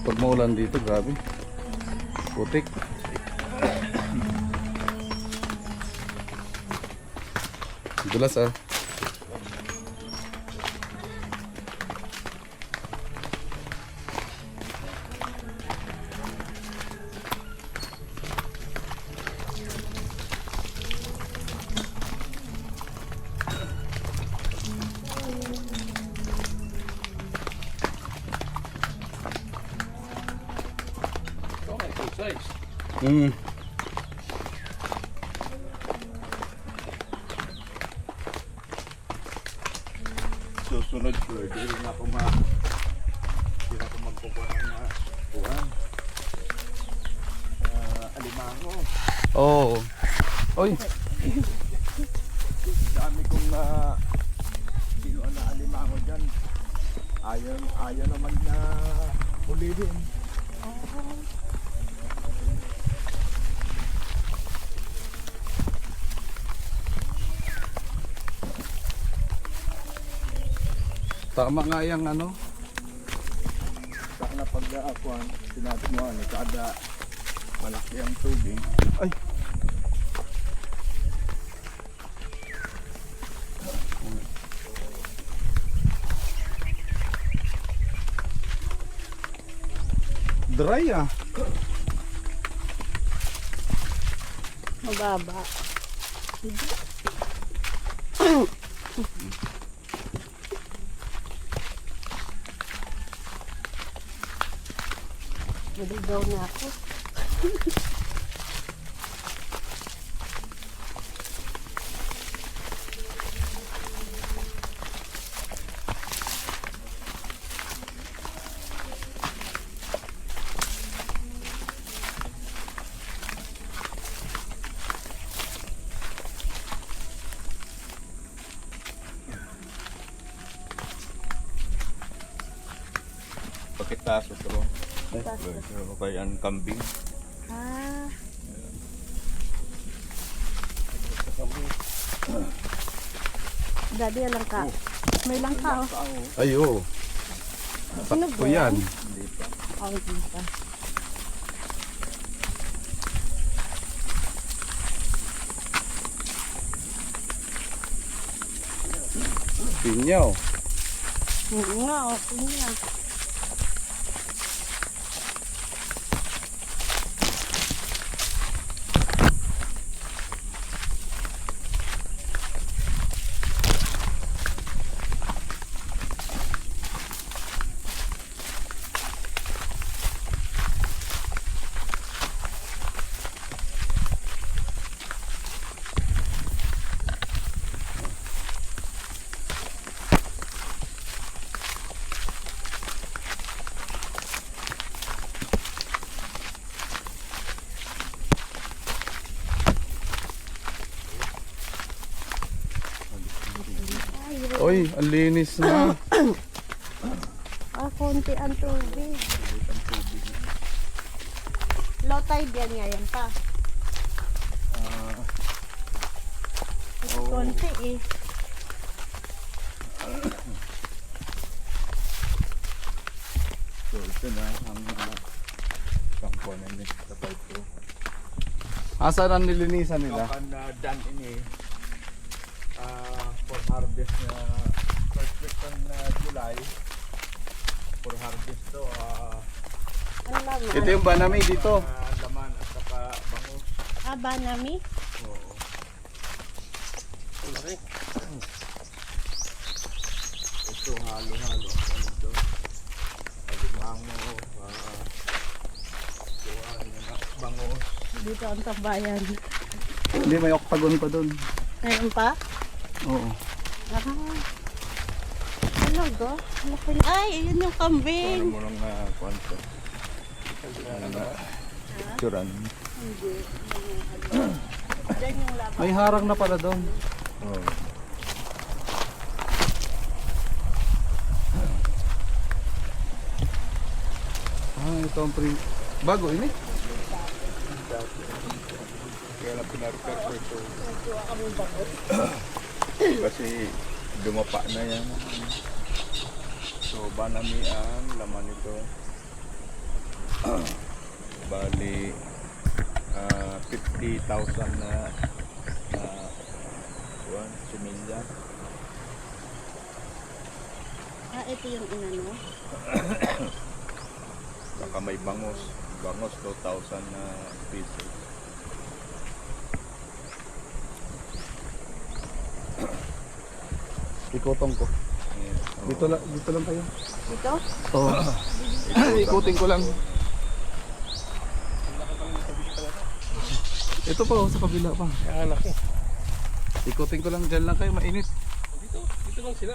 Pag maulan dito, grabe. Putik. Dulas ah. Mm. Susunod ko, hindi na ako magkukuha ng buwan. Alimango. Oh. Oy. Dami kong kinuha na alimango dyan. Ayaw naman na ulihin. Tama nga yung ano. Saka na pag-akuan, sinabi mo kada malaki ang tubig. Ay. Dry ah. Mababa. Naligaw na ako. Pakitaso ito. Pero kaya ang kambing. Ah. Daddy, alang ka. May lang ka, oh. Ay oh. Sakto yan. Oh, hindi pa. Pinyaw. Oo nga, okay nga. Oy, ang linis na. Konti ang tubig. Low tide yan ngayon pa. Konti eh. So ito na ang kampuanan ni Tapay ko. Asan ang nilinisan nila? Kapan na done ini for harvest na first week ng July for harvest to Ang laman. Ito yung banami dito. laman at saka bangus. Ah, banami? Oo. Ito halo-halo ano to. Alimango, bangus. Dito ang tambayan. Hindi, may octagon pa dun. Ngayon pa? Oo. Ah. Ano go? Ay, yun yung Ano kambing. mo lang kwento. Picturean. Diyan yung laban. May harang na pala doon. Oo. Ah, ito ang bago ini. Kaya lang pinarepair ko ito. Kasi dumapa na yan. So banami ang laman ito. Bali 50,000 na similya. Ito yung inano. Saka may bangos. Bangos 2,000 na pesos. Ikotong ko. Ayan. Dito lang kayo. Dito? Oo. Ikutin ko lang. Ito pa sa kabila pa. Kaya anak eh. Ikutin ko lang, dyan lang kayo, mainit. Dito lang sila.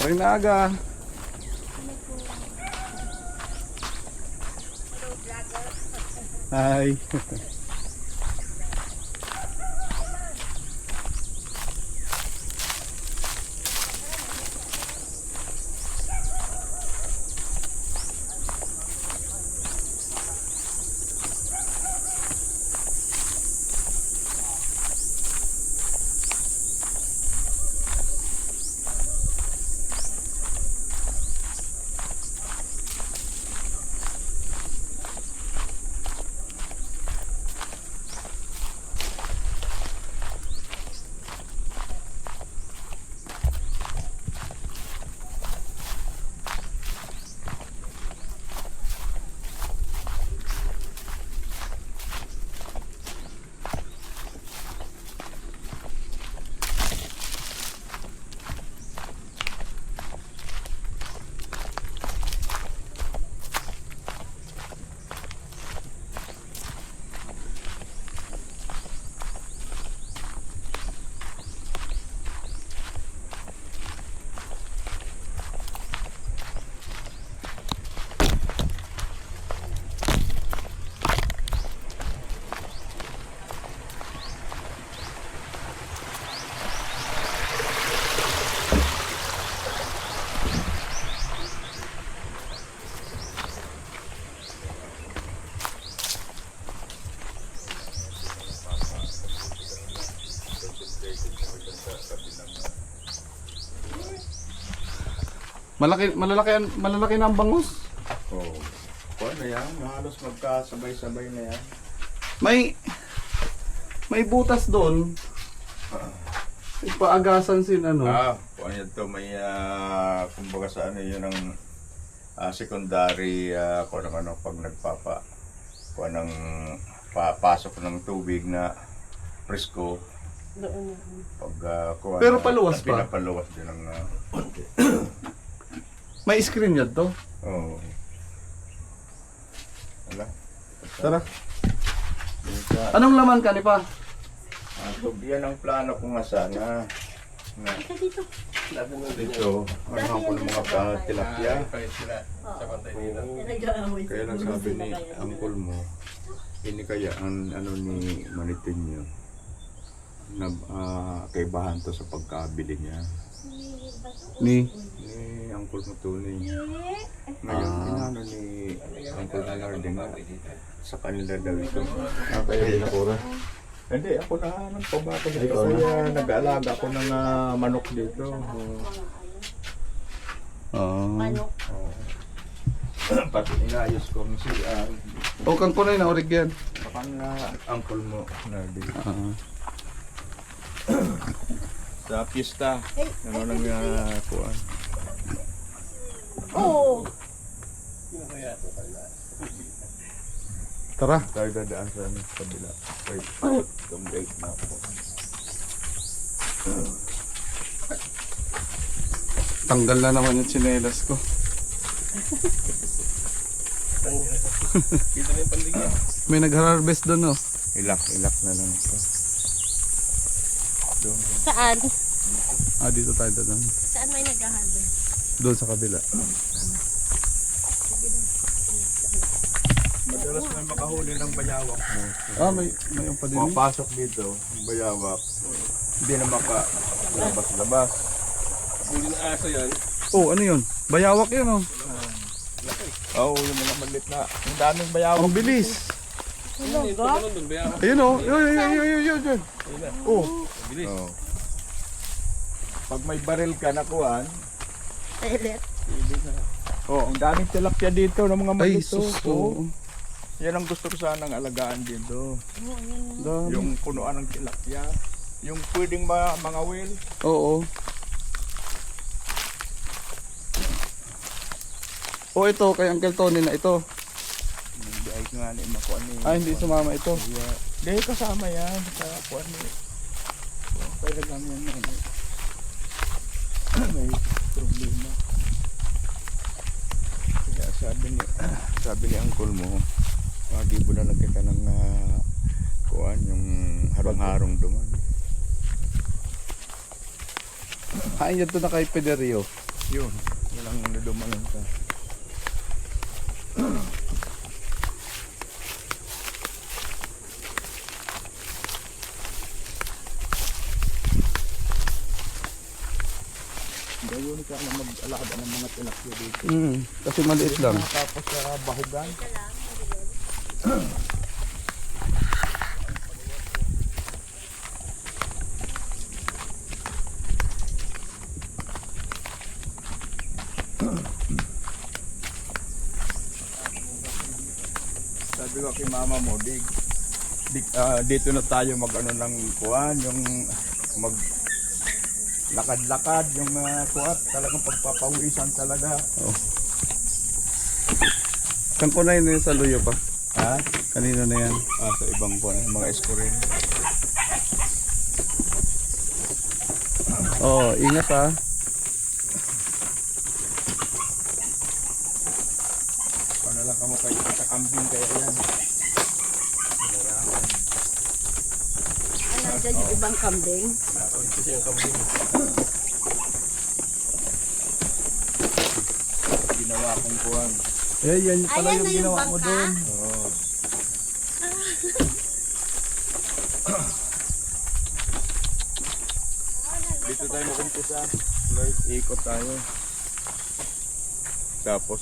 Maring naaga. Hi. Malalaki na ang bangus. Oh. Kuha na yan. Halos magkasabay-sabay na yan. May butas doon. Ipaagasan sin ano. Kuha niya to. May, kumbaga sa ano, yun ang secondary, kuha ng ano, pag kuha ng papasok ng tubig na presko. Doon. Pag kuha Pero na, paluwas pa? pinapaluwas din ang konti. May screen yan to. Oo. Wala. Tara. Dito. Anong laman ka ni pa? So, yan ang plano ko nga sana. Na, Ika dito. Labi mo din yan. dito, ano ko ng mga tilapia. Kahit sila sa pantay nila. Nag-aaway. Kaya lang sabi ni Uncle mo, ini kaya ang ano ni Manitinyo na kaibahan to sa pagkabili niya. Ni. Ni Uncle mo to ni. Ngayon, inano ni Uncle Narding sa kanila daw ito. Kaya din ako. Hindi, ako na nagpabako dito. Kaya nag-aalaga ako ng manok dito. Manok. Pati inayos ko si O kang kunay na orig yan. Kapag uncle mo na di. Sa pista, ano nang kuwan. Oo. Yun kaya ito pala. Tara. Tayo dadaan sa kabila. Wait, itong break na ako. Tanggal na naman yung tsinelas ko. Kita na yung pandigyan. May nag-harvest doon, no? Ilak na lang ito. Doon. Saan? Dito tayo doon. Saan may nag-harvest? Doon sa kabila. Madalas may makahuli ng bayawak mo. May yung pa din. Pumapasok dito, yung bayawak. Hindi na labas-labas. Huli na aso yan. Oh, ano yun? Bayawak yun, oh. Oo, yung mga malit na. Ang daming bayawak. Ang bilis. Ano ito? Ganun doon. Bayaw. Ayun, oh. Yun. Oh. Bilis. Oo. Pag may baril ka nakuhan, Toilet. ang daming tilapia dito ng mga Ay, malito. sus ko. Yan ang gusto ko sanang alagaan dito. Dami. Yung punuan ng tilapia. Yung pwedeng mga whale. Oo. Oh, ito kay Uncle Tony na ito. Hindi ay nga ni makuha ni. Hindi sumama ito. Hindi kasama yan sa kuha ni. Pwede lang yan. May problema. Kaya sabi ni Uncle mo, magibo na lang kita ng kuhan, yung harong-harong duman. Hain yan to na kay Pederio. Yun ang nadumanan ka. Gawin ka na mag-alaga ng mga tilapia dito. Kasi maliit lang. Tapos sa bahugan. Sabi ko kay mama mo, dito na tayo mag-ano ng kuhan, yung mag lakad-lakad, yung kuhat, talagang pagpapawisan talaga. Kang kunay na yun sa luyo pa. Ha? Kanino na yan? Sa ibang kuhan, mga eskurin. Oo, ingat ha. Paano lang kamo kayo kakambing kaya yan. Nandiyan yung ibang kambing. Kasi yung kambing. Ginawa kong kuhan. Yan pala Ayan yung na yung ginawa mo bangka. doon. Oo. Dito tayo mag-umpisa. Like, ikot tayo. Tapos